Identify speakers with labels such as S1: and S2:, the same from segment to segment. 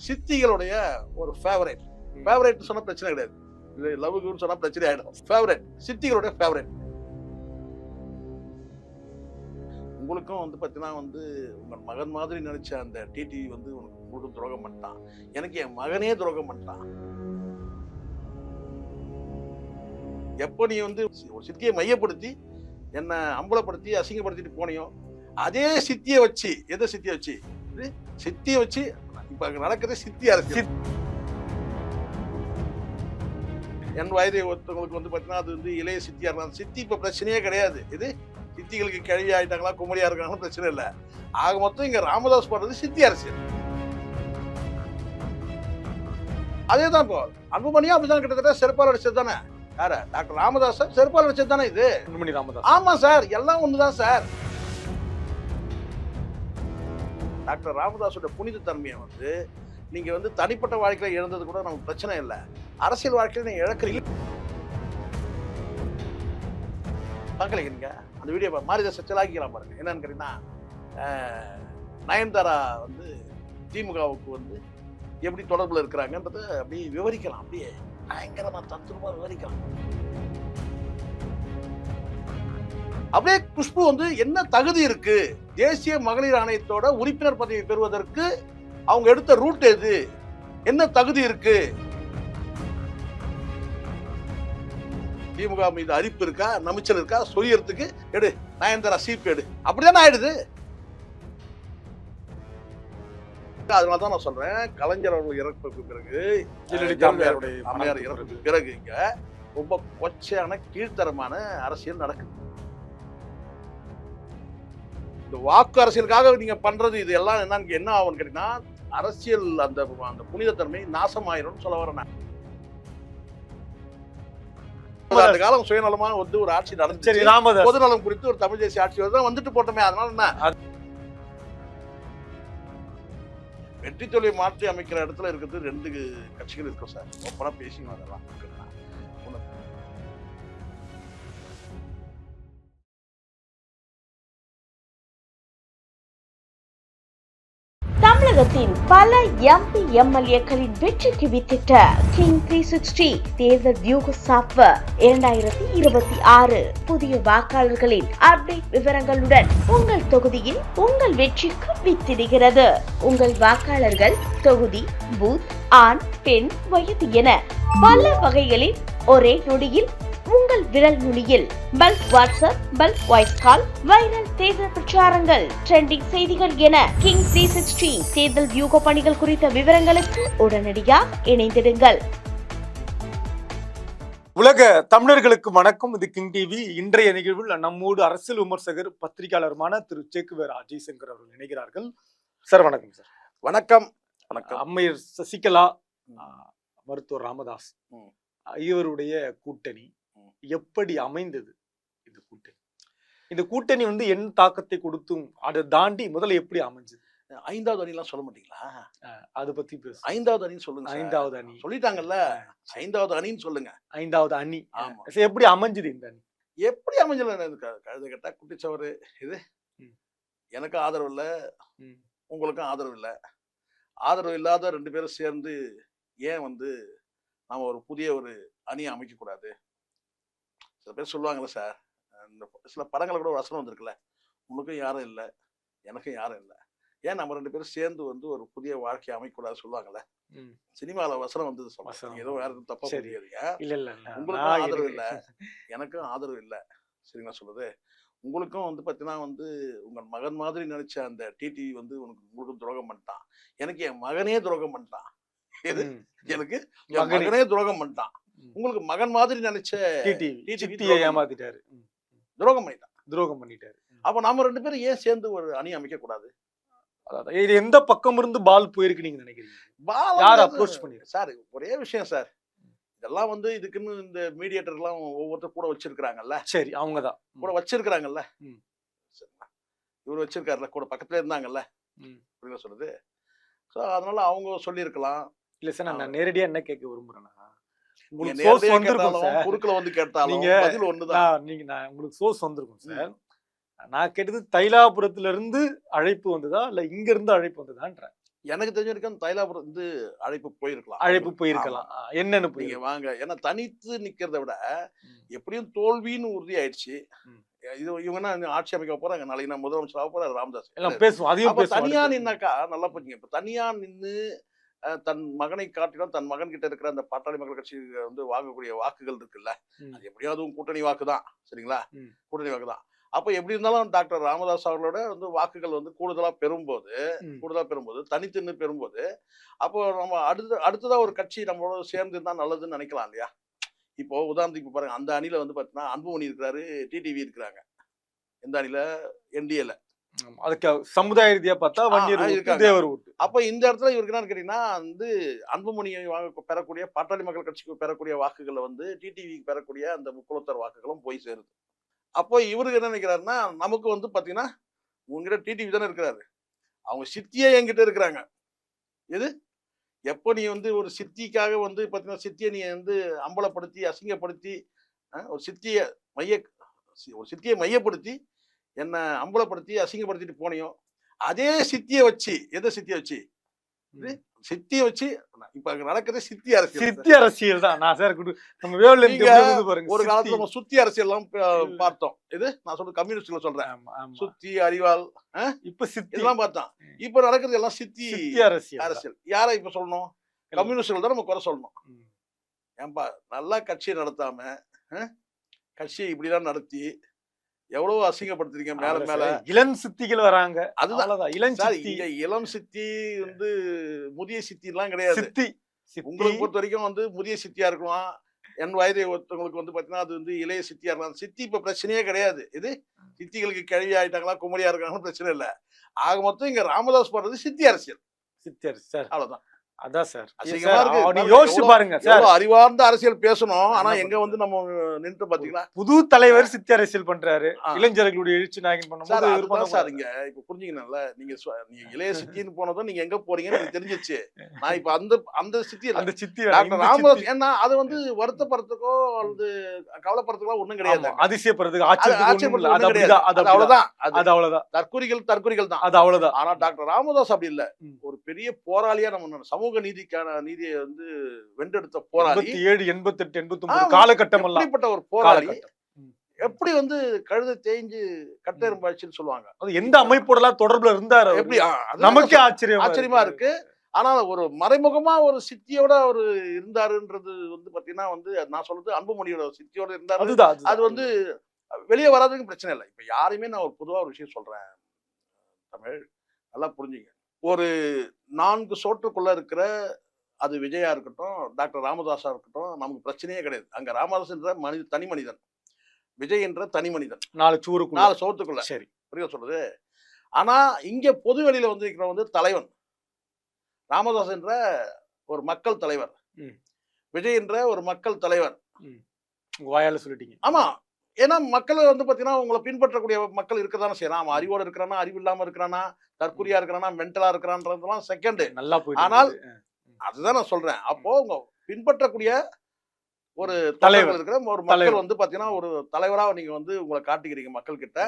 S1: சித்திகளுடைய ஒரு favourite. Favourite சொன்னா பிரச்சனை கிடையாது, லவ்னு சொன்னா பிரச்சனை ஆயிடும். ஃபேவரேட், சித்திகளுடைய ஃபேவரேட். உங்களுக்கும் வந்து பார்த்தீங்கன்னா வந்து உங்கள் மகன் மாதிரி நினைச்ச அந்த டிடி வந்து உங்களுக்கு துரோகம் பண்ணிட்டான். எனக்கு என் மகனே துரோகம் பண்ணிட்டான். எப்போ நீ வந்து ஒரு சித்தியை மையப்படுத்தி என்னை அம்பலப்படுத்தி அசிங்கப்படுத்திட்டு போனியோ, அதே சித்தியை வச்சு, எதை சித்தியை வச்சு, சித்தியை வச்சு இப்ப அங்க நடக்கிறது சித்தி அரசியல். என் வயதை ஒருத்தவங்களுக்கு வந்து பார்த்தீங்கன்னா அது வந்து இளைய சித்தியா இருக்கலாம். சித்தி இப்ப பிரச்சனையே கிடையாது. இது சித்திகளுக்கு கிழவி ஆயிட்டாங்களா குமரியா இருக்காங்களா பிரச்சனை இல்லை. ஆக மொத்தம் இங்க ராமதாஸ் பண்றது சித்தி அரசியல். அதேதான் இப்போ அன்புமணியா அப்படிதான் கிட்டத்தட்ட செருப்பால் அடிச்சது தானே. யார டாக்டர் ராமதாஸ் செருப்பால் அடிச்சது தானே இது.
S2: அன்புமணி ராமதாஸ்.
S1: ஆமா சார், எல்லாம் ஒண்ணுதான் சார். டாக்டர் ராமதாஸோட புனித தன்மையை வந்து நீங்க வந்து தனிப்பட்ட வாழ்க்கையில இழந்தது கூட நமக்கு பிரச்சனை இல்லை. அரசியல் வாழ்க்கையில நீங்க இழக்கிறீங்க. பார்க்கலைங்க நீங்க அந்த வீடியோ மாரிதாஸ் செலாக்கிக்கலாம் பாருங்க. என்னன்னு கேட்டீங்கன்னா, நயன்தாரா வந்து திமுகவுக்கு வந்து எப்படி தொடர்புல இருக்கிறாங்கன்றத அப்படியே விவரிக்கலாம். அப்படியே பயங்கரமா தத்துவமா விவரிக்கலாம். அப்படியே குஷ்பு வந்து என்ன தகுதி இருக்கு, தேசிய மகளிர் ஆணையத்தோட உறுப்பினர் பதவி பெறுவதற்கு அவங்க எடுத்த ரூட் எது, என்ன தகுதி இருக்கு, திமுக மீது அரிப்பு இருக்கா, நமிச்சல் இருக்கா, சொல்லியறதுக்கு எடு நயன்தாரா சீப் எடு, அப்படிதானே ஆயிடுது. அதனாலதான் நான் சொல்றேன், கலைஞர் அவர்கள் இறப்புக்கு பிறகு, அம்மையார் இறப்புக்கு பிறகு இங்க ரொம்ப கொச்சையான கீழ்த்தரமான அரசியல் நடக்குது. இந்த வாக்கு அரசியலுக்காக நீங்க பண்றது இது எல்லாம் என்ன ஆகும்னு கேட்டீங்கன்னா, அரசியல் அந்த புனிதத்தன்மை நாசமாயிரும் சொல்ல வரேன். அந்த காலம் சுயநலமா வந்து ஒரு ஆட்சி நடந்துச்சு. பொதுநலம் குறித்து ஒரு தமிழ் தேசிய ஆட்சி தான் வந்துட்டு போட்டோமே. அதனால என்ன வெற்றி தொழிலை மாற்றி அமைக்கிற இடத்துல இருக்கிறது ரெண்டு கட்சிகள் இருக்கும் சார். ஒப்பனா பேசிங்க அதெல்லாம்.
S3: தமிழகத்தின் பல எம்பி எம்எல்ஏக்களின் வெற்றிக்கு வித்திட்ட கிங் 360 தேர்தல் வியூக சாப்ட்வேர் 2026 புதிய வாக்காளர்களின் அப்டேட் விவரங்களுடன் உங்கள் தொகுதியில் உங்கள் வெற்றிக்கு வித்திடுகிறது. உங்கள் வாக்காளர்கள் தொகுதி, பூத், ஆண், பெண், வயது என பல வகைகளில் ஒரே நொடியில் உங்கள் விரல் நுனியில் bulk WhatsApp, bulk voice call, viral தேர்தல் பிரச்சாரங்கள், ட்ரெண்டிங் செய்திகள் என கிங் 360 தேர்தல் வியூக பணிகள் குறித்த விவரங்களுக்கு உடனடியாக இணைந்திடுங்கள்.
S2: உலக தமிழர்களுக்கு வணக்கம். இது கிங் டிவி. இன்றைய நிகழ்வில் நம்மோடு அரசியல் விமர்சகர் பத்திரிகையாளருமான திரு சேக்குவேர் ஜெய்சங்கர் அவர்கள் இணைகிறார்கள். சார் வணக்கம். சார் வணக்கம். வணக்கம். அம்மையர் சசிகலா, மருத்துவர் ராமதாஸ் இவருடைய கூட்டணி எப்படி அமைந்தது? இந்த கூட்டணி வந்து என் தாக்கத்தை கொடுத்தும் அதை தாண்டி முதல்ல எப்படி அமைஞ்சது?
S1: 5வது அணி எல்லாம் சொல்ல மாட்டீங்களா?
S2: அதை பத்தி பேச
S1: 5வது அணின்னு சொல்லுங்க.
S2: 5வது அணி
S1: சொல்லிட்டாங்கல்ல, 5வது அணின்னு சொல்லுங்க.
S2: 5வது அணி எப்படி அமைஞ்சது? இந்த அணி
S1: எப்படி அமைஞ்சல? கழுத கேட்டா குட்டிச்சவரு. இது எனக்கு ஆதரவு இல்லை, உங்களுக்கும் ஆதரவு இல்லை. ஆதரவு இல்லாத ரெண்டு பேரும் சேர்ந்து ஏன் வந்து நாம ஒரு புதிய ஒரு அணியை அமைக்க கூடாது? சில பேர் சொல்லுவாங்கல்ல சார், இந்த சில படங்களை கூட ஒரு வசனம் வந்திருக்குல்ல, உனக்கும் யாரும் இல்லை எனக்கும் யாரும் இல்லை, ஏன் நம்ம ரெண்டு பேரும் சேர்ந்து வந்து ஒரு புதிய வாழ்க்கையை அமைக்கக்கூடாது சொல்லுவாங்கல்ல. சினிமால வசனம் வந்தது சொல்லுவாங்க. ஏதோ வேற எதுவும் தப்பா புரியாதீங்க. உங்களுக்கும் ஆதரவு இல்லை எனக்கும் ஆதரவு இல்லை, சரிங்களா சொல்லுது. உங்களுக்கும் வந்து பார்த்தீங்கன்னா வந்து உங்கள் மகன் மாதிரி நினைச்ச அந்த டிடி வந்து உங்களுக்கு துரோகம் பண்ணிட்டான். எனக்கு என் மகனே துரோகம் பண்ணிட்டான். எது எனக்கு என் மகனே துரோகம் பண்ணிட்டான். உங்களுக்கு மகன் மாதிரி நினைச்ச
S2: ஏமாத்திட்டாரு,
S1: துரோகம் பண்ணிட்டாரு. அப்ப நம்ம ரெண்டு பேரும் ஏன் சேர்ந்து ஒரு அணி அமைக்க கூடாது?
S2: இது எந்த பக்கம் இருந்து பால் போயிருக்கு நீங்க நினைக்கிறீங்க? யார் அப்ரோச் பண்ணிருக்காங்க
S1: சார்? ஒரே விஷயம் சார், இதெல்லாம் வந்து இதுக்குன்னு இந்த மீடியேட்டர் எல்லாம் ஒவ்வொருத்தர் கூட வச்சிருக்காங்கல்ல.
S2: சரி, அவங்கதான் கூட
S1: வச்சிருக்காங்கல்ல. இவர் வச்சிருக்காருல்ல, கூட பக்கத்துல இருந்தாங்கல்ல, புரியுதா சொல்லுது. ஸோ அதனால அவங்க சொல்லியிருக்கலாம்.
S2: இல்ல சார், நான் நேரடியா என்ன கேட்க விரும்புறேன்னா,
S1: குறுக்குல வந்து கேட்டாலும்
S2: உங்களுக்கு சோர்ஸ் வந்திருக்கும் சார். நான் கேட்டது தைலாபுரத்துல இருந்து அழைப்பு வந்ததா இல்ல இங்க இருந்து அழைப்பு வந்ததான்ற.
S1: எனக்கு தெரிஞ்ச வரைக்கும் தைலாபுரம் வந்து அழைப்பு போயிருக்கலாம்.
S2: அழைப்பு போயிருக்கலாம். என்னன்னு
S1: நீங்க
S2: போயிருக்கலாம்.
S1: வாங்க. ஏன்னா தனித்து நிக்கிறத விட எப்படியும் தோல்வின்னு உறுதி ஆயிடுச்சு. இது இவங்கன்னா ஆட்சி அமைக்க போறாங்க. நாளைக்கு நான் முதலமைச்சர் ஆக போறாரு ராமதாஸ்.
S2: எல்லாம் பேசுவோம். அதையும்
S1: அப்ப
S2: பேசுவோம்.
S1: தனியா நின்னாக்கா நல்லா புரிஞ்சுங்க. இப்ப தனியா நின்னு தன் மகனை காட்டிலும் தன் மகன் கிட்ட இருக்கிற அந்த பாட்டாளி மக்கள் கட்சி வந்து வாங்கக்கூடிய வாக்குகள் இருக்குல்ல, அது எப்படியும் அதுவும் கூட்டணி வாக்கு தான். சரிங்களா? கூட்டணி வாக்கு தான். அப்ப எப்படி இருந்தாலும் டாக்டர் ராமதாஸ் அவர்களோட வந்து வாக்குகள் வந்து கூடுதலா பெறும்போது தனித்து நின்று பெறும்போது, அப்போ நம்ம அடுத்ததா ஒரு கட்சி நம்மளோட சேர்ந்து இருந்தா நல்லதுன்னு நினைக்கலாம் இல்லையா? இப்போ உதாரணத்துக்கு பாருங்க, அந்த அணில வந்து பாத்தீங்கன்னா அன்புமணி இருக்கிறாரு, டிடிவி இருக்கிறாங்க. எந்த அணில? என்டிஏல.
S2: அதுக்கு சமுதாய ரீதியா பார்த்தா வன்னியர் ஓட்டு, தேவர் ஓட்டு.
S1: அப்ப இந்த இடத்துல இவருக்கு என்ன கேட்டீங்கன்னா வந்து அன்புமணியை பெறக்கூடிய பாட்டாளி மக்கள் கட்சிக்கு பெறக்கூடிய வாக்குகளை வந்து டிடிவிக்கு பெறக்கூடிய அந்த முக்குளத்தர் வாக்குகளும் போய் சேருது. அப்போ இவருக்கு என்ன நினைக்கிறாருன்னா, நமக்கு வந்து பாத்தீங்கன்னா உங்ககிட்ட டிடிவி தானே இருக்கிறாரு, அவங்க சித்தியே என்கிட்ட இருக்கிறாங்க. எது எப்போ நீ வந்து ஒரு சித்திக்காக வந்து பாத்தீங்கன்னா சித்தியை நீ வந்து அம்பலப்படுத்தி அசிங்கப்படுத்தி ஒரு சித்தியை மையப்படுத்தி என்ன அம்பலப்படுத்தி அசிங்கப்படுத்திட்டு போனியோ, அதே சித்தியை வச்சு இப்ப அங்க நடக்கிறது சித்தி
S2: அரசியல் தான். நான் சார் நம்ம வேவ்ல பாருங்க,
S1: ஒரு காலத்துல நம்ம சுத்தி அரசியல் எல்லாம் பார்த்தோம். இது நான் சொல்றது கம்யூனிஸ்ட்ல சொல்றேன். சுத்தி அறிவால்
S2: இப்ப சித்தி
S1: எல்லாம் பார்த்தோம். இப்ப நடக்கிறது எல்லாம் சித்தி அரசியல். யாரை இப்ப சொல்லணும்? கம்யூனிஸ்ட்கள் தான் நம்ம குறை சொல்லணும். ஏன்பா நல்லா கட்சியை நடத்தாம கட்சியை இப்படிதான் நடத்தி எவ்வளவு அசிங்கப்படுத்துறீங்க. மேல
S2: இளம் சித்திகள் வராங்க.
S1: அதுதான் இளம் சித்தி வந்து முதிய சித்தி எல்லாம் கிடையாது. உங்களுக்கு பொறுத்த வரைக்கும் வந்து முதிய சித்தியா இருக்கலாம். என் வயதை ஒருத்தவங்களுக்கு வந்து பாத்தீங்கன்னா அது வந்து இளைய சித்தியா இருக்கலாம். சித்தி இப்ப பிரச்சனையே கிடையாது. இது சித்திகளுக்கு கிழவி ஆயிட்டாங்களா குமரியா இருக்காங்கன்னு பிரச்சனை இல்லை. ஆக மொத்தம் இங்க ராமதாஸ் பண்றது சித்தி அரசியல். அவ்வளவுதான்.
S2: அதான் சார். யோசிச்சு பாருங்க சார்,
S1: அறிவார்ந்த அரசியல் பேசணும். ஆனா எங்க வந்து நம்ம நின்று பாத்தீங்களா
S2: புது தலைவர் சித்தி அரசியல் பண்றாரு. இளைஞர்களுடைய எழுச்சி நாயகன்
S1: பண்ணும்போது சார் இங்க இப்ப புரிஞ்சுக்கணும்ல, நீங்க இளைய சித்தின்னு போனதும் நீங்க எங்க போறீங்கன்னு எனக்கு தெரிஞ்சிச்சு. நான் இப்ப அந்த சித்தி டாக்டர் ராமதாஸ், ஏன்னா அது வந்து வருத்தப்படுறதுக்கோ அல்லது கவலைப்படுறதுக்கோ ஒண்ணும் கிடையாது.
S2: அதிசயப்படுறதுக்கு
S1: அவ்வளவுதான். தற்குறிகள் தான். அது அவ்வளவுதான். ஆனா டாக்டர் ராமதாஸ் அப்படி இல்ல. ஒரு பெரிய போராளியா நம்ம சமூக நீதியை வந்து வென்றெடுத்த போராளி.
S2: 87, 88, 89 காலகட்டம்
S1: அப்படிப்பட்ட ஒரு போராளி எப்படி வந்து கழுதை தேய்ஞ்சு கட்டெரும்பாச்சுன்னு சொல்லுவாங்க.
S2: அது எந்த அமைப்போட தொடர்புல இருந்தாரு எப்படி நமக்கே ஆச்சரியமா இருக்கு.
S1: ஆனா ஒரு மறைமுகமா ஒரு சித்தியோட ஒரு இருந்தாருன்றது வந்து பாத்தீங்கன்னா வந்து நான் சொல்றது அன்புமணியோட சித்தியோட இருந்தாரு. அது வந்து வெளியே வராதுக்கு பிரச்சனை இல்லை. இப்ப யாருமே நான் ஒரு பொதுவா ஒரு விஷயம் சொல்றேன் தமிழ், நல்லா புரிஞ்சுங்க. ஒரு 4 சோற்றுக்குள்ள இருக்கிற அது விஜயா இருக்கட்டும், டாக்டர் ராமதாஸா இருக்கட்டும், நமக்கு பிரச்சனையே கிடையாது. அங்க ராமதாஸ் என்ற தனி மனிதன், விஜய் என்ற தனி மனிதன்.
S2: 4
S1: சோத்துக்குள்ள. சரி, புரியுது சொல்றது. ஆனா இங்க பொது வெளியில வந்து இருக்கிற வந்து தலைவன் ராமதாஸ் என்ற ஒரு மக்கள் தலைவர், விஜய் என்ற ஒரு மக்கள் தலைவர்.
S2: வாயால சொல்லிட்டீங்க.
S1: ஆமா, ஏன்னா மக்கள் வந்து பாத்தீங்கன்னா உங்களை பின்பற்றக்கூடிய மக்கள் இருக்கதானே செய்யறான். அவன் அறிவோட இருக்கிறானா, அறிவு இல்லாம இருக்கிறானா, தற்குறியா இருக்கிறானா, மென்டலா இருக்கிறான்றதுலாம் செகண்ட்.
S2: நல்லா போயிட்டு.
S1: ஆனால் அதுதான் நான் சொல்றேன். அப்போ உங்க பின்பற்றக்கூடிய ஒரு தலைவர் இருக்கிற ஒரு மக்கள் வந்து பாத்தீங்கன்னா ஒரு தலைவரா நீங்க வந்து உங்களை காட்டிக்கிறீங்க மக்கள் கிட்ட,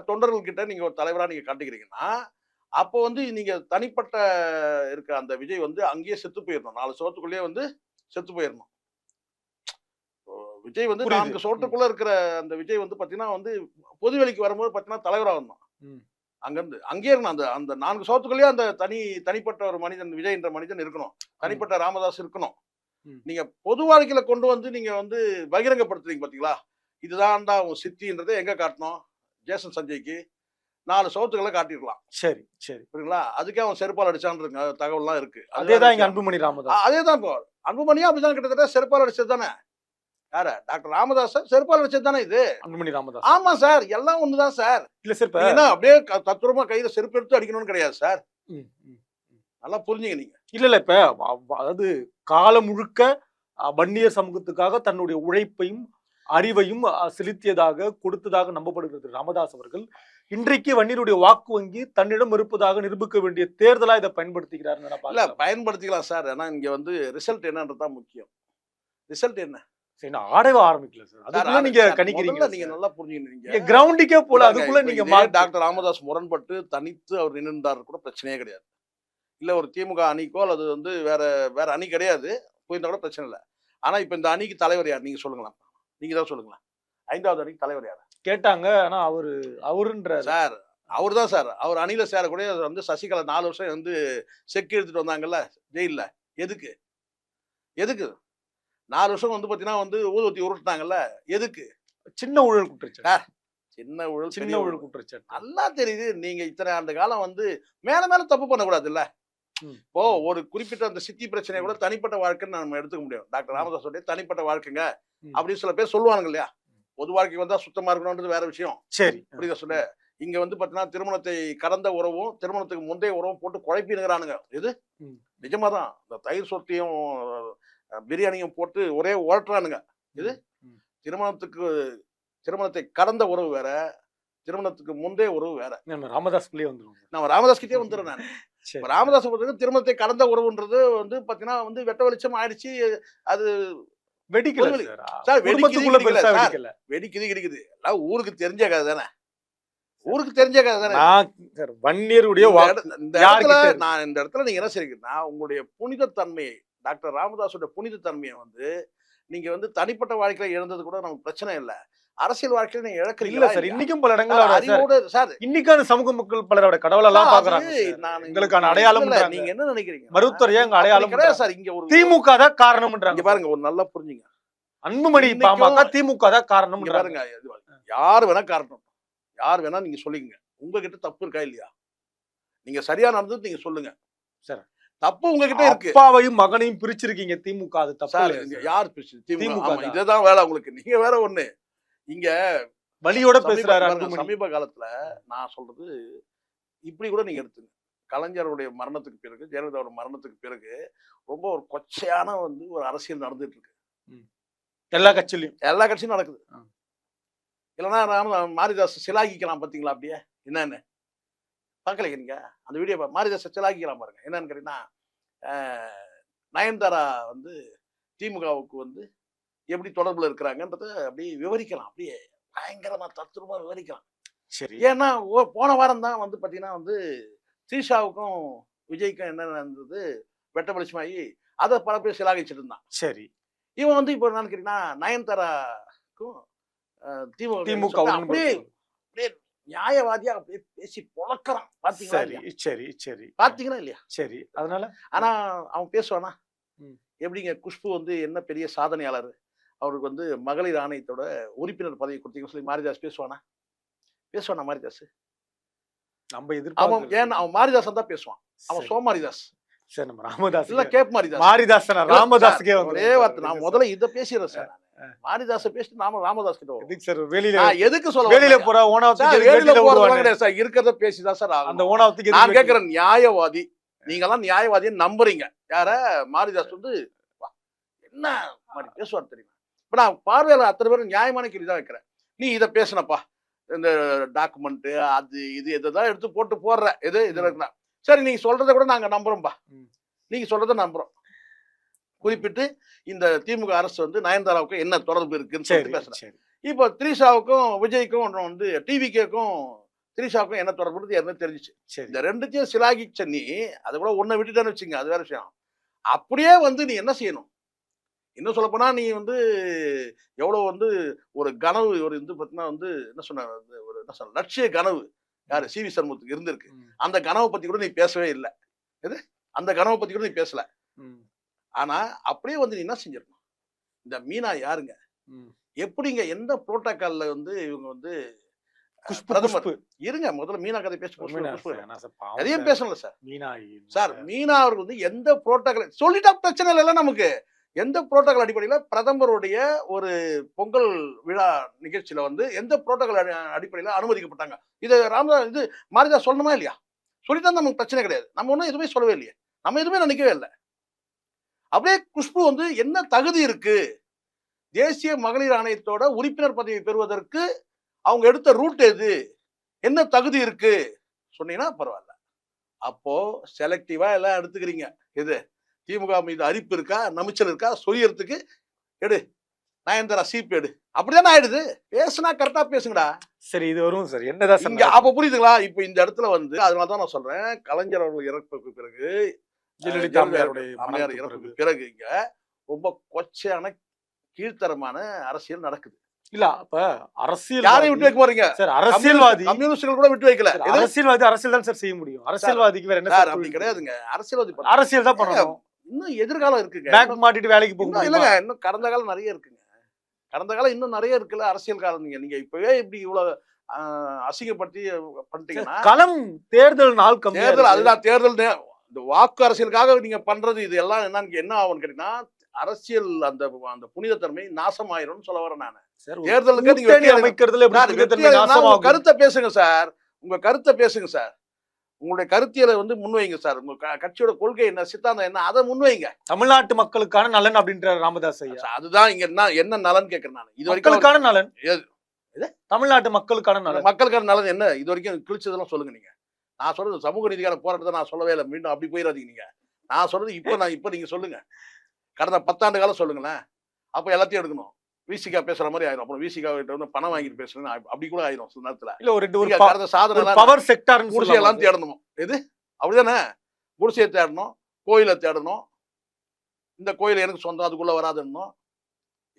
S1: தொண்டர்கள் கிட்ட நீங்க ஒரு தலைவரா நீங்க காட்டிக்கிறீங்கன்னா, அப்போ வந்து நீங்க தனிப்பட்ட இருக்க அந்த விஜய் வந்து அங்கேயே செத்து போயிடணும். 4 சோத்துக்குள்ளேயே வந்து செத்து போயிடணும். விஜய் வந்து 4 சோட்டுக்குள்ள இருக்கிற அந்த விஜய் வந்து பாத்தீங்கன்னா வந்து பொதுவெளிக்கு வரும்போது பாத்தீங்கன்னா தலைவரா வந்தான். அங்கிருந்து அங்கே இருக்கணும். அந்த 4 சோத்துக்குள்ளேயே அந்த தனிப்பட்ட ஒரு மனிதன் விஜய் என்ற மனிதன் இருக்கணும். தனிப்பட்ட ராமதாஸ் இருக்கணும். நீங்க பொது வாழ்க்கையில கொண்டு வந்து நீங்க வந்து பகிரங்கப்படுத்துறீங்க பாத்தீங்களா? இதுதான்டா உன் சித்தின்றதை எங்க காட்டணும்? ஜேசன் சஞ்சய்க்கு 4 சோத்துக்களை காட்டிருக்கலாம்.
S2: சரி
S1: புரியுங்களா? அதுக்கே அவன் செருப்பால் அடிச்சான்னு தகவல்லாம் இருக்கு.
S2: அதேதான் இங்க அன்புமணி ராமதாஸ்.
S1: அதேதான் இப்போ அன்புமணியா அப்படிதான் கிட்டத்தட்ட செருப்பால் அடிச்சது தானே. யார டாக்டர் ராமதாஸ் செருப்பால் வச்சது தானே இது
S2: அன்புமணி ராமதாஸ்.
S1: ஆமா சார், எல்லாம் ஒண்ணுதான் சார்.
S2: இல்ல சார்,
S1: அப்படியே தத்துரமா கையில செருப்பு எடுத்து அடிக்கணும்னு கிடையாது சார். நல்லா புரிஞ்சுங்க நீங்க.
S2: இல்ல இப்ப அதாவது காலம் முழுக்க வன்னியர் சமூகத்துக்காக தன்னுடைய உழைப்பையும் அறிவையும் செலுத்தியதாக கொடுத்ததாக நம்பப்படுகிறது ராமதாஸ் அவர்கள். இன்றைக்கு வன்னியருடைய வாக்கு வங்கி தன்னிடம் இருப்பதாக நிரூபிக்க வேண்டிய தேர்தலா இதை பயன்படுத்திக்கிறார்.
S1: இல்ல பயன்படுத்திக்கலாம் சார். ஆனா இங்க வந்து ரிசல்ட் என்னன்றதான் முக்கியம். ரிசல்ட் என்ன?
S2: ஆடவே ஆரம்பிக்கல சார். அதுக்குள்ள நீங்க கணிக்கிறீங்க.
S1: நீங்க நல்லா புரிஞ்சுக்கிறீங்க.
S2: கிரவுண்டுக்கே போல அதுக்குள்ள நீங்க
S1: டாக்டர் ராமதாஸ் முரண்பட்டு தனித்து அவர் நின்றுந்தாரு கூட பிரச்சனையே கிடையாது. இல்லை ஒரு திமுக அணிக்கோ அல்லது வந்து வேற வேற அணி கிடையாது, போயிருந்தா கூட பிரச்சனை இல்லை. ஆனா இப்ப இந்த அணிக்கு தலைவர் யார் நீங்க சொல்லுங்களேன், நீங்க தான் சொல்லுங்களேன். 5வது அணிக்கு தலைவர் யார்
S2: கேட்டாங்க. ஆனா அவருன்ற
S1: சார், அவர் தான் சார். அவர் அணியில சேரக்கூடிய வந்து சசிகலா 4 வருஷம் வந்து செக் எடுத்துட்டு வந்தாங்கல்ல ஜெயில்ல. எதுக்கு எதுக்கு 4 வருஷம் வந்து பாத்தீங்கன்னா வந்து ஊதுவத்தி உருட்டுனாங்கல்ல, எதுக்கு?
S2: சின்ன ஊழல் குற்றச்சாட்டு.
S1: சின்ன ஊழல்,
S2: சின்ன ஊழல் குற்றச்சாட்டு.
S1: நல்லா தெரியுது. நீங்க இத்தனை ஆண்டு காலம் வந்து மேல மேல தப்பு பண்ணக்கூடாது இல்ல. இப்போ ஒரு குறிப்பிட்ட அந்த சித்தி பிரச்சனையை கூட தனிப்பட்ட வாழ்க்கைன்னு நம்ம எடுத்துக்க முடியும். டாக்டர் ராமதாஸோட தனிப்பட்ட வாழ்க்கைங்க அப்படின்னு சில பேர் சொல்லுவாங்க இல்லையா. பொது வாழ்க்கை வந்தா சுத்தமா இருக்கணும்ன்றது வேற விஷயம்.
S2: சரி,
S1: புரியுதா சொல்ல. இங்க வந்து பாத்தீங்கன்னா திருமணத்தை கடந்த உறவும் திருமணத்துக்கு முந்தைய உறவும் போட்டு குழப்பினுங்கிறானுங்க. இது நிஜமாதான். இந்த தயிர் சொத்தையும் பிரியாணியும் போட்டு ஒரே ஓட்டுறானுங்க. இது திருமணத்தை கடந்த உறவு வேற, திருமணத்துக்கு முந்தைய உறவு வேற.
S2: ராமதாஸ் வந்துடும்.
S1: நம்ம ராமதாஸ் கிட்டே வந்துடுறேன் நான். ராமதாஸ் பொறுத்தவரைக்கும் திருமணத்தை கடந்த உறவுன்றது வந்து பாத்தீங்கன்னா வந்து வெட்ட வெளிச்சம் ஆயிடுச்சு. அது
S2: வெடிக்குது
S1: கிடைக்குது. எல்லாம் ஊருக்கு தெரிஞ்ச கதை தானே. ஊருக்கு தெரிஞ்ச கதை தானே. நான் இந்த இடத்துல நீங்க என்ன செய்றீங்கன்னா, உங்களுடைய புனித தன்மையை, டாக்டர் ராமதாஸோட புனித தன்மையை வந்து நீங்க வந்து தனிப்பட்ட வாழ்க்கையில இழந்தது கூட நமக்கு பிரச்சனை இல்லை. அரசியல் வாழ்க்கையில நீங்க இழக்கிறீங்க சார். இன்னைக்கும் பல இடங்கள்
S2: இன்னைக்கான சமூக மக்கள் பலரோட கடவுளெல்லாம் பாக்குறாங்க. எங்களுக்கான அடையாளம்
S1: நீங்க என்ன நினைக்கிறீங்க?
S2: மருத்துவரையா எங்க அடையாளம்
S1: கிடையாது சார். இங்க ஒரு
S2: திமுக தான் காரணம்ன்றாங்க.
S1: பாருங்க, ஒரு நல்லா புரிஞ்சுங்க.
S2: அன்புமணி பாமக திமுக தான் காரணம்
S1: பாருங்க. யாரு வேணா காரணம், யார் வேணா நீங்க சொல்லிங்க. உங்ககிட்ட தப்பு இருக்கா இல்லையா? நீங்க சரியா நடந்தது நீங்க சொல்லுங்க.
S2: சார்,
S1: தப்பு உங்ககிட்ட இருக்கு.
S2: அப்பாவையும் மகனையும் பிரிச்சிருக்கீங்க திமுக. அது தப்பு.
S1: யார் பிரிச்சு? திமுக. இதுதான் வேலை உங்களுக்கு. நீங்க வேற ஒண்ணு இங்க
S2: வலியோட பேசுறாரு.
S1: சமீப காலத்துல நான் சொல்றது இப்படி கூட நீங்க எடுத்துங்க. கலைஞருடைய மரணத்துக்கு பிறகு, ஜெயலலிதாவோட மரணத்துக்கு பிறகு ரொம்ப ஒரு கொச்சையான வந்து ஒரு அரசியல் நடந்துட்டு இருக்கு.
S2: எல்லா கட்சியிலும்
S1: நடக்குது. இல்லைன்னா மாரிதாஸ் சிலாகிக்கலாம் பாத்தீங்களா? அப்படியே என்னன்னு பார்க்கல நீங்க அந்த வீடியோ. மாரிதாஸ் சிலாகிக்கலாம் பாருங்க. என்னன்னு கேட்டீங்கன்னா, நயன்தாரா வந்து திமுகவுக்கு வந்து எப்படி தொடர்புல இருக்கிறாங்கன்றத அப்படியே விவரிக்கலாம். அப்படியே பயங்கரமா தத்துரமா விவரிக்கலாம்.
S2: சரி.
S1: ஏன்னா போன வாரம் தான் வந்து பாத்தீங்கன்னா வந்து த்ரிஷாவுக்கும் விஜய்க்கும் என்ன நடந்தது வெட்ட வெளிச்சமாகி அதை பல பேர் சிலாகிச்சுட்டு இருந்தான்.
S2: சரி.
S1: இவன் வந்து இப்போ என்னன்னு கேட்டீங்கன்னா, நயன்தாராக்கும் திமுக அப்படியே நியாயவாதியா அப்படியே பேசி பொழக்கிறான். பாத்தீங்களா?
S2: சரி சரி.
S1: பாத்தீங்களா இல்லையா?
S2: சரி. அதனால
S1: ஆனா அவன் பேசுவானா? எப்படிங்க குஷ்பு வந்து என்ன பெரிய சாதனையாளர், அவருக்கு வந்து மகளிர் ஆணையத்தோட உறுப்பினர் பதவி கொடுத்தீங்கன்னு சொல்லி மாரிதாஸ் பேசுவானா? மாரிதாஸ்
S2: நம்ம எதிர்பார்ப்போம்.
S1: ஏன் அவன் மாரிதாஸ் தான் பேசுவான். அவன் சோமாரிதாஸ்.
S2: சரி, நம்ம ராமதாஸ்
S1: இல்ல கேப் மாரிதாஸ்.
S2: ராமதாஸ்க்கே
S1: ஒரே வார்த்தை. நான் முதல்ல இதை பேசிடுறேன் சார். மாரிதாஸ பேசிட்டு நாம ராமதாஸ் கிட்ட
S2: எதுக்கு சார் வெளியில
S1: எதுக்கு சொல்ல
S2: வெளியில போற
S1: இருக்கிறத பேசிதான் சார்
S2: அந்த ஓனாவத்துக்கு
S1: நான் கேட்கிறேன். நியாயவாதி நீங்க எல்லாம் நியாயவாதின்னு நம்புறீங்க. யார? மாரிதாஸ் வந்து என்ன மாதிரி பேசுவார் தெரியுமா? இப்ப நான் பார்வையாளர் அத்தனை பேரும் நியாயமான கேள்விதான் வைக்கிறேன். நீ இதை பேசினப்பா, இந்த டாக்குமெண்ட் அது இது எதான் எடுத்து போட்டு போடுற எது இதுல இருக்குன்னா, சரி நீங்க சொல்றதை கூட நாங்க நம்புறோம்பா. நீங்க சொல்றதை நம்புறோம். குறிப்பிட்டு இந்த திமுக அரசு வந்து நயன்தாராவுக்கு என்ன தொடர்பு இருக்குன்னு சொல்லிட்டு பேசுறேன். இப்போ த்ரிஷாவுக்கும் விஜய்க்கும் வந்து டிவிகேக்கும் த்ரிஷாவுக்கும் என்ன தொடர்பு ஏற்கனவே தெரிஞ்சிச்சு. இந்த ரெண்டுத்தையும் சிலாகிச்ச நீ அதை கூட ஒன்ன விட்டுட்டான்னு வச்சுங்க, அது வேற விஷயம். அப்படியே வந்து நீ என்ன செய்யணும்? இன்னும் சொல்ல போனா நீ வந்து எவ்வளவு வந்து ஒரு கனவு, ஒரு இது பார்த்தீங்கன்னா வந்து என்ன சொன்ன ஒரு என்ன சொன்ன லட்சிய கனவு யாரு சிவி சண்முகத்துக்கு இருந்திருக்கு. அந்த கனவை பத்தி கூட நீ பேசவே இல்லை. எது அந்த கனவை பத்தி கூட நீ பேசல. ஆனா அப்படியே வந்து நீ என்ன செஞ்சிருக்கணும்? இந்த மீனா யாருங்க, எப்படிங்க, எந்த புரோட்டோகால்ல வந்து இவங்க வந்து பிரதமர் இருங்க முதல்ல மீனா கதை பேச அதையும் பேசல சார். சார் மீனா அவருக்கு வந்து எந்த புரோட்டோகால் சொல்லிட்டா பிரச்சனை இல்லை நமக்கு. எந்த புரோட்டோகால் அடிப்படையில் பிரதமருடைய ஒரு பொங்கல் விழா நிகழ்ச்சியில வந்து எந்த புரோட்டோகால் அடிப்படையில் அனுமதிக்கப்பட்டாங்க? இது ராமதாஸ் இது மாரிதாஸ் சொல்லணுமா இல்லையா? சொல்லிட்டா நமக்கு பிரச்சனை கிடையாது. நம்ம ஒன்றும் எதுவுமே சொல்லவே இல்லையே, நம்ம எதுவுமே நினைக்கவே இல்லை. அப்படியே குஷ்பு வந்து என்ன தகுதி இருக்கு, தேசிய மகளிர் ஆணையத்தோட உறுப்பினர் பதவி பெறுவதற்கு அவங்க எடுத்த ரூட் எது, என்ன தகுதி இருக்கு சொன்னீங்கன்னா பரவாயில்ல. அப்போ செலக்டிவா எல்லாம் எடுத்துக்கிறீங்க. எது திமுக மீது அரிப்பு இருக்கா, நமிச்சல் இருக்கா, சொல்லியறதுக்கு எடு. நயன்தாரா சீப்பேடு அப்படிதானே ஆயிடுது. பேசுனா கரெக்டா பேசுங்கடா.
S2: சரி இது வரும் சார். என்னதான்
S1: இங்க அப்ப புரியுதுங்களா? இப்ப இந்த இடத்துல வந்து அதனாலதான் நான் சொல்றேன், கலைஞர் அவர்கள் இறப்புக்கு பிறகு
S2: ஜெயலலிதா
S1: அம்மையார் இறப்புக்கு பிறகு இங்க ரொம்ப கொச்சையான கீழ்த்தரமான அரசியல் நடக்குது.
S2: இல்ல அப்ப அரசியல்
S1: யாரையும் விட்டு வைக்க போறீங்க
S2: சார்? அரசியல்வாதி
S1: கம்யூனிஸ்டுகள் கூட விட்டு வைக்கல.
S2: அரசியல் தான் சார் செய்ய முடியும். அரசியல்வாதிக்கு வேற என்ன
S1: சார்
S2: சார்?
S1: அப்படி கிடையாதுங்க. அரசியல்வாதி
S2: அரசியல் தான் பண்ணணும்.
S1: இன்னும் எதிர்காலம் இருக்குங்க.
S2: பேங்க் மாட்டிட்டு வேலைக்கு போக
S1: இன்னும் இல்லங்க, இன்னும் கடந்த காலம் நிறைய இருக்குங்க. கடந்த காலம் இன்னும் நிறைய இருக்குல்ல அரசியல் காலம். நீங்க இப்பவே இப்படி இவ்வளவு அசிங்கப்படுத்தி பண்ணிட்டீங்கன்னா
S2: களம் தேர்தல் நாள் கம்மி.
S1: தேர்தல் அதுதான் தேர்தல் இந்த வாக்கு அரசியலுக்காக நீங்க பண்றது இது எல்லாம் என்ன ஆகும்னு கேட்டீங்கன்னா அரசியல் அந்த அந்த புனிதத்தன்மை நாசமாயிரும்னு சொல்ல வரேன் நான். தேர்தலுக்கு நீங்க அமைக்கிறதுல கருத்தை பேசுங்க சார். உங்க கருத்தை பேசுங்க சார். உங்களுடைய கருத்தியலை வந்து முன்வைங்க சார். உங்க கட்சியோட கொள்கை என்ன, சித்தாந்தம் என்ன, அதை முன்வைங்க.
S2: தமிழ்நாட்டு மக்களுக்கான நலன் அப்படின்ற ராமதாஸ் ஐயா.
S1: அதுதான் இங்க என்ன நலன் கேட்கறேன் நான். இது
S2: வரைக்கும் நலன் தமிழ்நாட்டு மக்களுக்கான நலன்.
S1: மக்களுக்கான நலன் என்ன இது வரைக்கும் கிழிச்சதெல்லாம் சொல்லுங்க நீங்க. நான் சொல்றது சமூக நீதிக்கான போராட்டத்தை நான் சொல்லவே இல்லை. மீண்டும் அப்படி போயிடாதீங்க நீங்க. நான் சொல்றது இப்ப நீங்க சொல்லுங்க. கடந்த 10 ஆண்டு காலம் சொல்லுங்களேன். அப்ப எல்லாத்தையும் எடுக்கணும். விசிகா பேசுற மாதிரி ஆயிரும். அப்புறம் விசிகா கிட்ட வந்து பணம் வாங்கிட்டு பேசுறேன்னு அப்படி கூட ஆயிரும் சில நேரத்துல.
S2: இல்ல ஒரு சாதனை பவர் செக்டார்
S1: குடிசையெல்லாம் தேடணும். எது அப்படிதானே? குடிசையை தேடணும், கோயிலை தேடணும். இந்த கோயில் எனக்கு சொந்தம், அதுக்குள்ள வராதுன்னும்.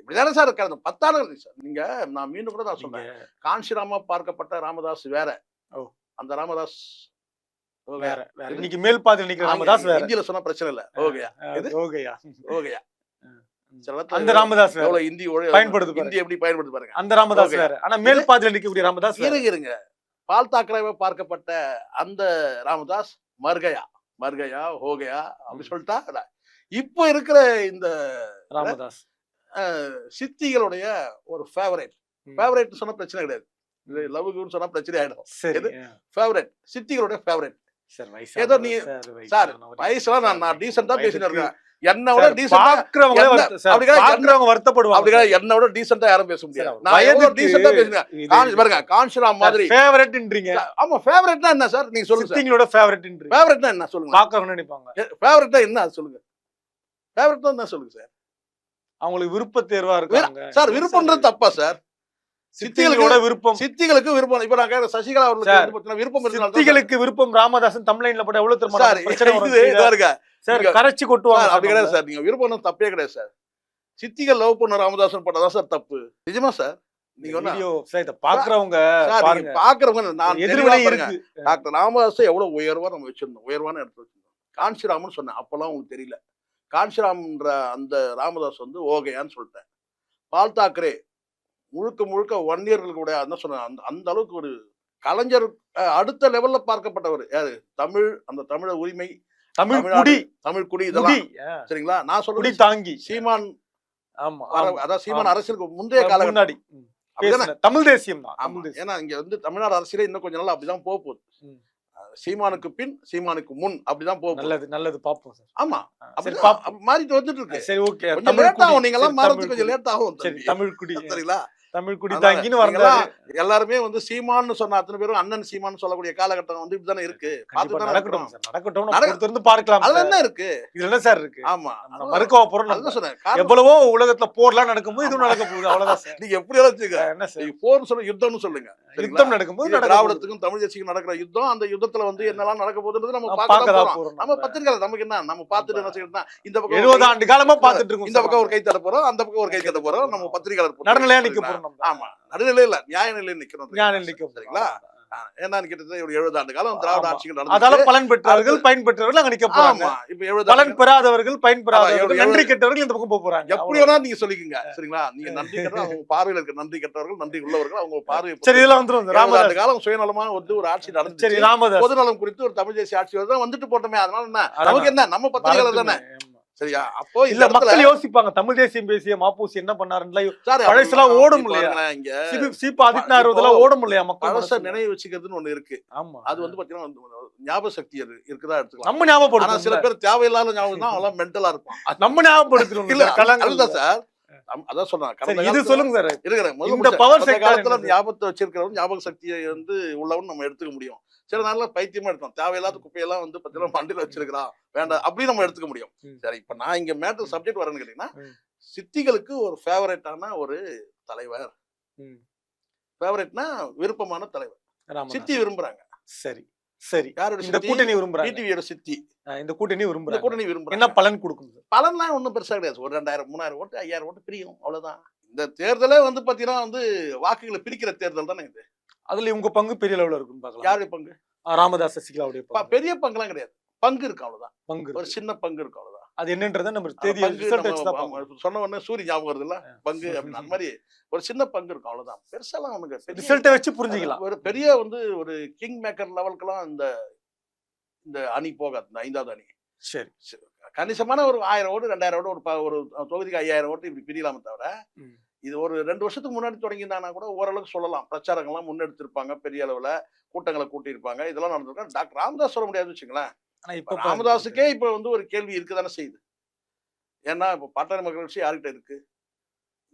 S1: இப்படிதானே சார் கடந்த 10 ஆண்டுகள் சார். நீங்க நான் மீண்டும் கூட நான் சொன்னேன், காஞ்சிராமா பார்க்கப்பட்ட ராமதாஸ் வேற. அந்த ராமதாஸ்
S2: வேற. இன்னைக்கு மேல் பாதையில் நிக்கிற ராமதாஸ் வேற.
S1: இந்தியில சொன்னா பிரச்சனை இல்ல. ஓகேயா.
S2: அந்த ராமதாஸ்
S1: எவ்வளவு இந்தி
S2: பயன்படுத்து
S1: இந்தி எப்படி பயன்படுத்து பாருங்க.
S2: அந்த ராமதாஸ் வேற. ஆனா மேல் பாதையில் நிக்கக்கூடிய ராமதாஸ்
S1: இருங்க. பால் தாக்கரேவை பார்க்கப்பட்ட அந்த ராமதாஸ் மர்கயா ஹோகயா அப்படி சொல்லிட்டா. இப்ப இருக்கிற இந்த
S2: ராமதாஸ்
S1: சித்திகளுடைய ஒரு ஃபேவரேட் சொன்னா பிரச்சனை கிடையாது. லவ்னு சொன்னா பிரச்சனை ஆயிடும். ஃபேவரேட் சித்திகளுடைய ஃபேவரேட். ஏதோ நீ சார் வயசுல நான் டீசெண்டா பேசிட்டு இருக்கேன். என்னோட என்னோட டீசெண்டா யாரும் பேச முடியாது. காஞ்சிராம் மாதிரி ஆமா ஃபேவரட்னா என்ன சார் நீங்க சொல்லுங்க. ஃபேவரட்னா என்ன சொல்லுங்க.
S2: பாக்குறவங்க நினைப்பாங்க
S1: ஃபேவரட்னா என்ன சொல்லுங்க. ஃபேவரட்னா என்ன சொல்லுங்க சார்.
S2: அவங்களுக்கு விருப்ப தேர்வா இருக்காங்க
S1: சார். விருப்பம்ன்றது தப்பா சார்? சித்திகளுக்கு விருப்பம். இப்ப நான் சசிகலா அவர்களுக்கு விருப்பம்,
S2: சித்திகளுக்கு விருப்பம். ராமதாசன் தமிழ்ல போட எவ்வளவு கரைச்சி கொட்டுவாங்க.
S1: அப்படி கிடையாது சார். நீங்க விருப்பம் தப்பே கிடையாது சார். சித்திகள் லவ் பண்ண ராமதாசன் போட்டதான் சார் தப்பு. நிஜமா சார்? நீங்க
S2: பாக்குறவங்க
S1: நான் டாக்டர் ராமதாஸ் எவ்வளவு உயர்வா நம்ம வச்சிருந்தோம், உயர்வான இடத்துல வச்சிருந்தோம். காஞ்சிராம்னு சொன்னேன். அப்பெல்லாம் உங்களுக்கு தெரியல. காஞ்சிராம்ன்ற அந்த ராமதாஸ் வந்து ஓகேயான்னு சொல்லிட்டேன். பால் தாக்கரே முழுக்க வன்னியர்களுடைய என்ன சொன்ன அந்த அளவுக்கு ஒரு கலைஞர் அடுத்த லெவல்ல பார்க்கப்பட்டவர் யாரு? அந்த தமிழ உரிமை, தமிழ் குடி இதெல்லாம் சரிங்களா? நான் சொல்றது தாங்கி சீமான். அதான் சீமான் அரசியலுக்கு முந்தைய காலகட்டம்
S2: தமிழ் தேசியம் தான்.
S1: ஏன்னா இங்க வந்து தமிழ்நாடு அரசியலே இன்னும் கொஞ்ச நாள் அப்படிதான் போக போகுது. சீமானுக்கு பின் சீமானுக்கு முன் அப்படிதான் போகும்.
S2: நல்லது பாப்போம் சார்.
S1: ஆமா மாறிட்டு வந்துட்டு இருக்கு.
S2: சரி ஓகே.
S1: லேட் ஆகும். நீங்க எல்லாம் மாறதுக்கு கொஞ்சம் லேட் ஆகும்.
S2: தமிழ் குடி
S1: சரிங்களா?
S2: தமிழ் குடி தாங்கின்னு வந்தாரு.
S1: எல்லாருமே வந்து சீமான்னு சொன்ன அத்தனை பேரும் அண்ணன் சீமான்னு சொல்லக்கூடிய காலகட்டம் வந்து இப்படிதானே இருக்கு.
S2: நடக்கட்டும் பார்க்கலாம்.
S1: அதுல என்ன இருக்கு?
S2: இதுல என்ன சார் இருக்கு?
S1: ஆமா
S2: மறுக்க போறோம். எவ்வளவோ உலகத்துல போர்லாம் நடக்கும்போது இதுவும் நடக்க போகுது. அவ்வளவுதான் சார்.
S1: நீங்க எப்படி வச்சுக்க போர்னு சொல்ல யுத்தம்னு சொல்லுங்க.
S2: யுத்தம் நடக்கும்போது
S1: திராவிடத்துக்கும் தமிழ் தேசியக்கும் நடக்கிற யுத்தம், அந்த யுத்தத்துல வந்து என்னெல்லாம் நடக்க போகுதுன்றது நம்ம பார்க்க போறோம். நம்ம பத்திரிக்கை நமக்கு என்ன, நம்ம பார்த்துட்டு என்ன செய்யணும். இந்த பக்கம்
S2: 70 ஆண்டு காலமா பார்த்துட்டு இருக்கோம்.
S1: இந்த பக்கம் ஒரு கை தட்ட போறோம், அந்த பக்கம் ஒரு கை தட்ட போறோம். நம்ம பத்திரிகையாளர்
S2: நடுநிலையா நிக்க போறோம்.
S1: ஆமா நடுநிலை இல்ல, நியாய நிலையில் நிக்கணும். சரிங்களா? என்னன்னு கிட்டத்தட்ட 70 ஆண்டு காலம் திராவிட ஆட்சிகள் நடந்தது.
S2: அதால பலன் பெற்றவர்கள் பயன்பெற்றவர்கள் அங்க நிக்க போறாங்க. இப்ப 70 பலன் பெறாதவர்கள் பயன்பெறாதவர்கள் நன்றி கெட்டவர்கள் இந்த பக்கம் போறாங்க.
S1: எப்படி வேணா நீங்க சொல்லிக்கங்க. சரிங்களா? நீங்க நன்றி கெட்டவர்கள் அவங்க பார்வையில இருக்க நன்றி கெட்டவர்கள், நன்றி உள்ளவர்கள் அவங்க பார்வை.
S2: சரி இதெல்லாம் வந்துரும்.
S1: ராமதாஸ் காலம் சுயநலமா வந்து ஒரு ஆட்சி நடந்துச்சு.
S2: சரி ராமதாஸ்
S1: பொதுநலம் குறித்து ஒரு தமிழ் தேசிய ஆட்சி தான் வந்துட்டு போட்டோமே. அதனால என்ன நமக்கு என்ன, நம்ம பத்திரிகையாளர் தானே. சரியா? அப்போ
S2: இல்ல மக்கள் யோசிப்பாங்க தமிழ் தேசியம் பேசிய மாப்பூசி என்ன பண்ணாருன்னு. பழசெல்லாம் ஓடும் இல்லையா? இங்க சீபா ஆதித்யநாத் ஓடும் இல்லையா? மக்கள்
S1: பழச நினைவு வச்சுக்கிறதுன்னு ஒண்ணு இருக்கு. ஆமா அது வந்து பாத்தீங்கன்னா ஞாபக சக்தி இருக்குதா எடுத்துக்கலாம்.
S2: நம்ம ஞாபகப்படுத்தணும்.
S1: ஆனா சில பேர் தேவையில்லாத ஞாபகம் தான், அவெல்லாம் மென்டலா இருப்பான்.
S2: நம்ம ஞாபகப்படுத்தணும். இல்ல
S1: அதுதான் சார். அதான் சொல்றேன்.
S2: இது சொல்லுங்க சார்.
S1: இந்த பவர் காலத்துல ஞாபகத்தை வச்சிருக்கிறவன் ஞாபக சக்தியை வந்து உள்ளவன் நம்ம எடுத்துக்க முடியும். சில நாள்ல பைத்தியமா எடுத்தோம். தேவையில்லாத குப்பையெல்லாம் வந்து பத்திரம் மண்டியில வச்சிருக்கிறான் வேண்டாம் அப்படி நம்ம எடுத்துக்க முடியும். சரி இப்ப நான் இங்க மேட்டர் சப்ஜெக்ட் வரேன்னு கேட்டீங்கன்னா சித்திகளுக்கு ஒரு ஃபேவரட்டான ஒரு தலைவர். ஃபேவரட்னா விருப்பமான தலைவர். சித்தி விரும்புறாங்க.
S2: சரி சரி.
S1: யாரோட
S2: இந்த கூட்டணி விரும்புறாங்க?
S1: டிடிவியோட சித்தி
S2: இந்த கூட்டணி விரும்புறாங்க.
S1: இந்த கூட்டணி விரும்புறாங்க.
S2: என்ன பலன் கொடுக்கும்?
S1: பலன்லாம் ஒன்றும் பெருசா கிடையாது. ஒரு 2000 3000 ஓட்டு 5000 ஓட்டு பிரியும், அவ்வளவுதான். இந்த தேர்தலே வந்து பாத்தீங்கன்னா வந்து வாக்குகளை பிரிக்கிற தேர்தல் தானே இது.
S2: அதுல உங்க பங்கு பெரிய அளவுல இருக்குன்னு பாக்கலாம்.
S1: யாருடைய பங்கு?
S2: ராமதாஸ் சசிகலாவுடைய பங்கு.
S1: பெரிய பங்குலாம் கிடையாது, பங்கு இருக்கு, அவ்வளவுதான்.
S2: பங்கு
S1: ஒரு சின்ன பங்கு இருக்கு, அவ்வளவுதான்.
S2: அது என்னன்றதை நம்ம தேதி
S1: சொன்ன உடனே சூரிய ஞாபகம் வருது இல்ல, பங்கு அப்படின்னு. அந்த மாதிரி ஒரு சின்ன பங்கு இருக்கும், அவ்வளவுதான். பெருசாலாம் ஒண்ணுங்க.
S2: ரிசல்ட்டை வச்சு புரிஞ்சுக்கலாம்.
S1: ஒரு பெரிய வந்து ஒரு கிங் மேக்கர் லெவலுக்குலாம் இந்த அணி போகாது, இந்த 5வது அணி.
S2: சரி.
S1: கணிசமான ஒரு 1000 ஓட்டு 2000 ஓட்டு ஒரு தொகுதிக்கு 5000 ஓட்டு இப்படி பிரியலாமே தவிர, இது ஒரு 2 வருஷத்துக்கு முன்னாடி தொடங்கியிருந்தாங்கன்னா கூட ஓரளவுக்கு சொல்லலாம். பிரச்சாரங்கள்லாம் முன்னெடுத்திருப்பாங்க, பெரிய அளவுல கூட்டங்களை கூட்டியிருப்பாங்க, இதெல்லாம் நடந்திருக்காங்க. டாக்டர் ராமதாஸ் சொல்ல முடியாது வச்சுங்களேன். ராமதாஸுக்கே இப்ப வந்து ஒரு கேள்வி இருக்குதானே செய்யுது. ஏன்னா இப்ப பாட்டாளி மக்கள் கட்சி யார்கிட்ட இருக்கு?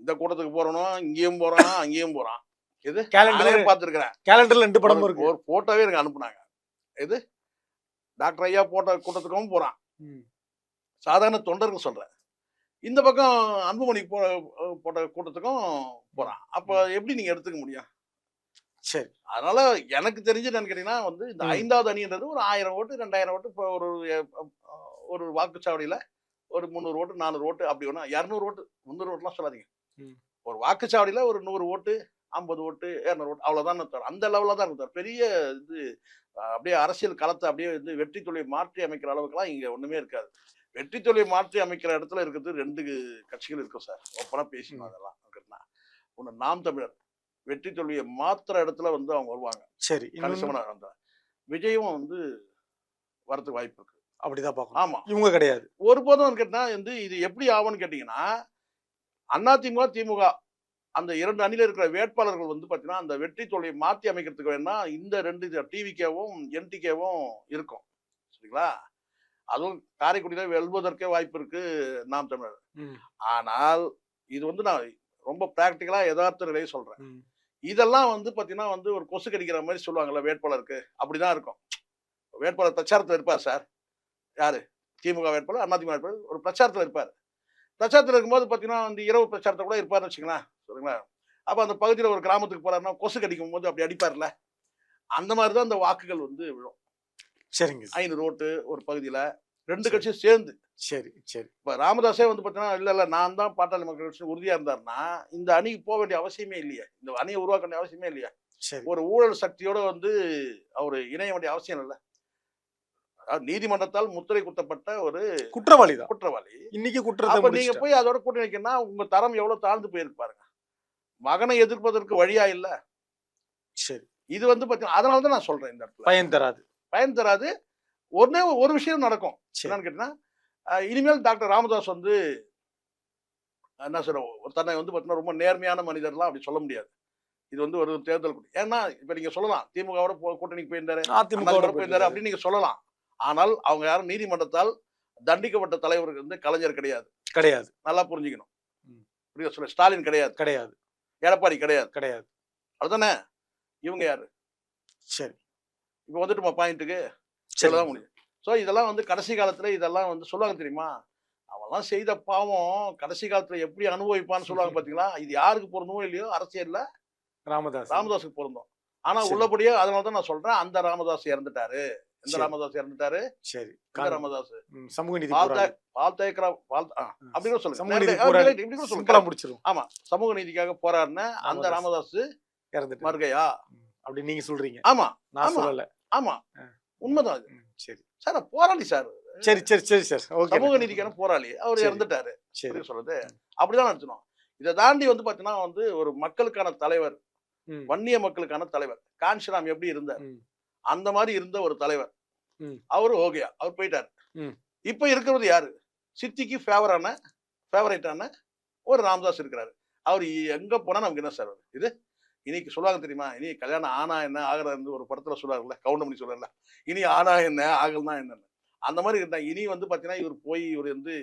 S1: இந்த கூட்டத்துக்கு போறோம், இங்கேயும் போறான், அங்கேயும் போறான். இது கேலண்டர் பார்த்திருக்கிறேன்.
S2: கேலண்டர்ல 2 படமும் இருக்கு.
S1: ஒரு போட்டோவே எனக்கு அனுப்புனாங்க. இது டாக்டர் ஐயா போட்ட கூட்டத்துக்கும் போறான், சாதாரண தொண்டர்கள் சொல்றேன். இந்த பக்கம் அன்புமணி போட்ட கூட்டத்துக்கும் போறான். அப்ப எப்படி நீங்க எடுத்துக்க முடியும்?
S2: சரி.
S1: அதனால எனக்கு தெரிஞ்சு என்னன்னு கேட்டீங்கன்னா வந்து இந்த 5வது அணின்றது ஒரு 1000 ஓட்டு 2000 ஓட்டு இப்போ ஒரு வாக்குச்சாவடியில ஒரு 300 ஓட்டு 400 ஓட்டு அப்படி ஒண்ணா 200 ஓட்டு 300 ஓட்டுலாம் சொல்லாதீங்க. ஒரு வாக்குச்சாவடியில ஒரு 100 ஓட்டு 50 ஓட்டு 200 ஓட்டு அவ்வளவுதான் தவிர, அந்த லெவலில் தான் இருக்கும். பெரிய இது அப்படியே அரசியல் களத்தை அப்படியே வந்து வெற்றி தொழிலை மாற்றி அமைக்கிற அளவுக்குலாம் இங்க ஒண்ணுமே இருக்காது. வெற்றி தொழிலை மாற்றி அமைக்கிற இடத்துல இருக்கிறது 2 கட்சிகள் இருக்கும் சார். ஒப்பனா பேசணும். அதெல்லாம் ஒண்ணு நாம் தமிழர் வெற்றி தோல்வியை மாத்திர இடத்துல வந்து அவங்க வருவாங்க. சரி. கணிசமான விஜயும் வந்து வரதுக்கு வாய்ப்பு இருக்கு. அப்படிதான் பார்க்கணும். ஆமா, இவங்க கிடையாது ஒருபோதும் கேட்டா வந்து இது எப்படி ஆகும்னு கேட்டீங்கன்னா, அதிமுக திமுக அந்த 2 அணியில இருக்கிற வேட்பாளர்கள் வந்து பாத்தீங்கன்னா அந்த வெற்றி தோல்வியை மாற்றி அமைக்கிறதுக்கு வேணா இந்த 2 டிவிகேவும் என்டிகேவும் இருக்கும். சரிங்களா? அதுவும் காரைக்குடியில வெல்வதற்கே வாய்ப்பு இருக்கு நாம் தமிழர். ஆனால் இது வந்து நான் ரொம்ப பிராக்டிக்கலா யதார்த்த நிலையை சொல்றேன். இதெல்லாம் வந்து பாத்தீங்கன்னா வந்து ஒரு கொசு கடிக்கிற மாதிரி சொல்லுவாங்கல்ல வேட்பாளருக்கு, அப்படிதான் இருக்கும். வேட்பாளர் பிரச்சாரத்துல இருப்பார் சார். யாரு? திமுக வேட்பாளர், அதிமுக வேட்பாளர் ஒரு பிரச்சாரத்துல இருப்பார். பிரச்சாரத்துல இருக்கும்போது பாத்தீங்கன்னா வந்து இரவு பிரச்சாரத்தை கூட இருப்பாருன்னு வச்சுங்களேன். சொல்லுங்களேன். அப்ப அந்த பகுதியில ஒரு கிராமத்துக்கு போறாருன்னா கொசு கடிக்கும் போது அப்படி அடிப்பார்ல, அந்த மாதிரிதான் அந்த வாக்குகள் வந்து விழும். சரிங்க. 500 ஓட்டு ஒரு பகுதியில 2 கட்சியும் சேர்ந்து. சரி சரி. இப்ப ராமதாஸே வந்து பாத்தீங்கன்னா இல்ல நான் தான் பாட்டாளி மக்கள் கட்சி உறுதியா இருந்தாருன்னா இந்த அணிக்கு போக வேண்டிய அவசியமே இல்லையா, இந்த அணியை உருவாக்க வேண்டிய அவசியமே இல்லையா. ஒரு ஊழல் சக்தியோட வந்து அவரு இணைய வேண்டிய அவசியம் இல்லை. நீதிமன்றத்தால் முத்திரை குத்தப்பட்ட ஒரு குற்றவாளி தான். குற்றவாளி இன்னைக்கு குற்றத்தை நீங்க போய் அதோட கூட்டி வைக்கணும்னா உங்க தரம் எவ்வளவு தாழ்ந்து போயிருக்கு பாருங்க. மகனை எதிர்ப்பதற்கு வழியா இல்ல. சரி. இது வந்து பாத்தீங்கன்னா அதனாலதான் நான் சொல்றேன், இந்த இடத்துல பயன் தராது. ஒரு விஷயம் நடக்கும். என்னன்னு கேட்டீங்கன்னா, இனிமேல் டாக்டர் ராமதாஸ் வந்து என்ன சொல்றோம் தன்னை வந்து பாத்தீங்கன்னா ரொம்ப நேர்மையான மனிதர்லாம் அப்படி சொல்ல முடியாது. இது வந்து ஒரு தேர்தல். ஏன்னா இப்ப நீங்க சொல்லலாம் திமுகவோட கூட்டணிக்கு போயிருந்தாரு, அதிமுக போயிருந்தாரு அப்படின்னு நீங்க சொல்லலாம். ஆனால் அவங்க யாரும் நீதிமன்றத்தால் தண்டிக்கப்பட்ட தலைவருக்கு வந்து கலைஞர் கிடையாது. நல்லா புரிஞ்சுக்கணும். சொல்ல ஸ்டாலின் கிடையாது. எடப்பாடி கிடையாது. அதுதானே. இவங்க யாரு? சரி. இப்ப வந்துட்டுமா பாயிண்ட்டுக்கு சொல்லதான் முடியும். ஸோ இதெல்லாம் வந்து கடைசி காலத்துல இதெல்லாம் வந்து சொல்லுவாங்க தெரியுமா, அவெல்லாம் செய்த பாவம் கடைசி காலத்துல எப்படி அனுபவிப்பான்னு சொல்லுவாங்க பாத்தீங்களா. இது யாருக்கு பொருந்தமோ இல்லையோ அரசியல்ல ராமதாஸுக்கு பொருந்தும். ஆனா உள்ளபடியே அதனாலதான் நான் சொல்றேன், அந்த ராமதாஸ் இறந்துட்டாரு. எந்த ராமதாஸ் இறந்துட்டாரு? சரி. ராமதாஸ் சமூக நீதி அப்படின்னு சொல்லுங்க. ஆமா, சமூக நீதிக்காக போராடின அந்த ராமதாஸ் மறுகையா அப்படி நீங்க சொல்றீங்க. ஆமா ஆமா உண்மைதான். சரி சார், போராளி சார். சரி சார். சமூக நீதிக்கான போராளி அவர் இறந்துட்டாரு சொல்றது அப்படிதான் நடத்தணும். இதை தாண்டி வந்து பாத்தீங்கன்னா வந்து ஒரு மக்களுக்கான தலைவர், வன்னிய மக்களுக்கான தலைவர் காஞ்சிராம் எப்படி இருந்தார் அந்த மாதிரி இருந்த ஒரு தலைவர். அவரு ஓகேயா அவர் போயிட்டாரு. இப்ப இருக்கிறது யாரு? சித்திக்கு ஃபேவரட்டான ஒரு ராமதாஸ் இருக்கிறாரு. அவர் எங்க போனா நமக்கு என்ன சார் இது? இன்னைக்கு சொல்லுவாங்க தெரியுமா, இனி கல்யாணம் ஆனா என்ன ஆகிறது ஒரு படத்துல சொல்றாருல்ல, கவுண்டமணி சொல்றாருல, இனி ஆனா என்ன ஆகலன்னா என்னன்னு. அந்த மாதிரி இருந்தா இனி வந்து பாத்தீங்கன்னா இவர் வந்து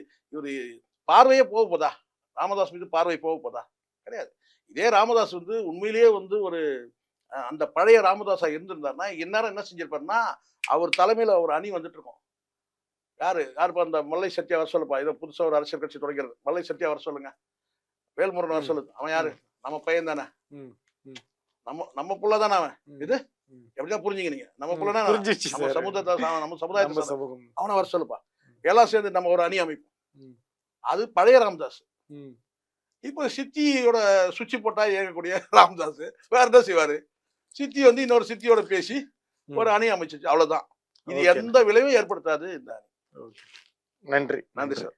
S1: பார்வையே போக போதா, ராமதாஸ் மீது பார்வை போக போதா? கிடையாது. இதே ராமதாஸ் வந்து உண்மையிலேயே வந்து ஒரு அந்த பழைய ராமதாஸா இருந்திருந்தாருன்னா இந்நேரம் என்ன செஞ்சிருப்பாருன்னா அவர் தலைமையில ஒரு அணி வந்துட்டு இருக்கோம். யாருப்பா அந்த மல்லை சத்யா வர சொல்லுப்பா, ஏதோ புதுசா ஒரு அரசியல் கட்சி தொடங்கிறது, மல்லை சத்யா வர சொல்லுங்க, வேல்முருகன் வர சொல்லுது. அவன் யாரு? நம்ம பையன் தானே, நம்ம புள்ள தானே அவன். இது எப்படிதான் புரிஞ்சுங்க நீங்க? நம்ம புள்ளனா நம்ம சமுதாயத்தை, நம்ம சமுதாயத்தை அவனை வர சொல்லுப்பா, எல்லாம் சேர்ந்து நம்ம ஒரு அணி அமைப்போம். அது பழைய ராமதாஸ். இப்போ சித்தியோட சுவிட்ச் போட்டா இயங்கக்கூடிய ராமதாஸ் வேற என்ன செய்வாரு? சித்தி வந்து இன்னொரு சித்தியோட பேசி ஒரு அணி அமைச்சிச்சு, அவ்வளவுதான். இது எந்த விளைவும் ஏற்படுத்தாது இந்த அணி.
S2: நன்றி.
S1: நன்றி சார்.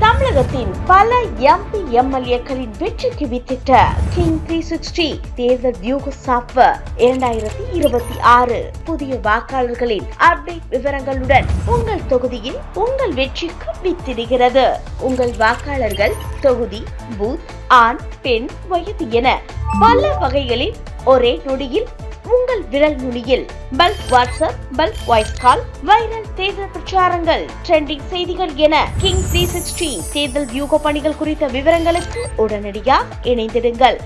S3: தமிழகத்தின் பல எம்பி எம்எல்ஏக்களின் வெற்றிக்கு வித்திட்ட கிங் 360 தேர்தல் வியூக சாப்ட்வேர் 2026 புதிய வாக்காளர்களின் அப்டேட் விவரங்களுடன் உங்கள் தொகுதியில் உங்கள் வெற்றிக்கு வித்திடுகிறது. உங்கள் வாக்காளர்கள் தொகுதி, பூத், ஆண், பெண், வயது என பல வகைகளில் ஒரே நொடியில் உங்கள் விரல் நுனியில் bulk WhatsApp, bulk voice call, viral தேர்தல் பிரச்சாரங்கள், ட்ரெண்டிங் செய்திகள் என கிங் 360 தேர்தல் வியூக பணிகள் குறித்த விவரங்களுக்கு உடனடியாக இணைந்திடுங்கள்.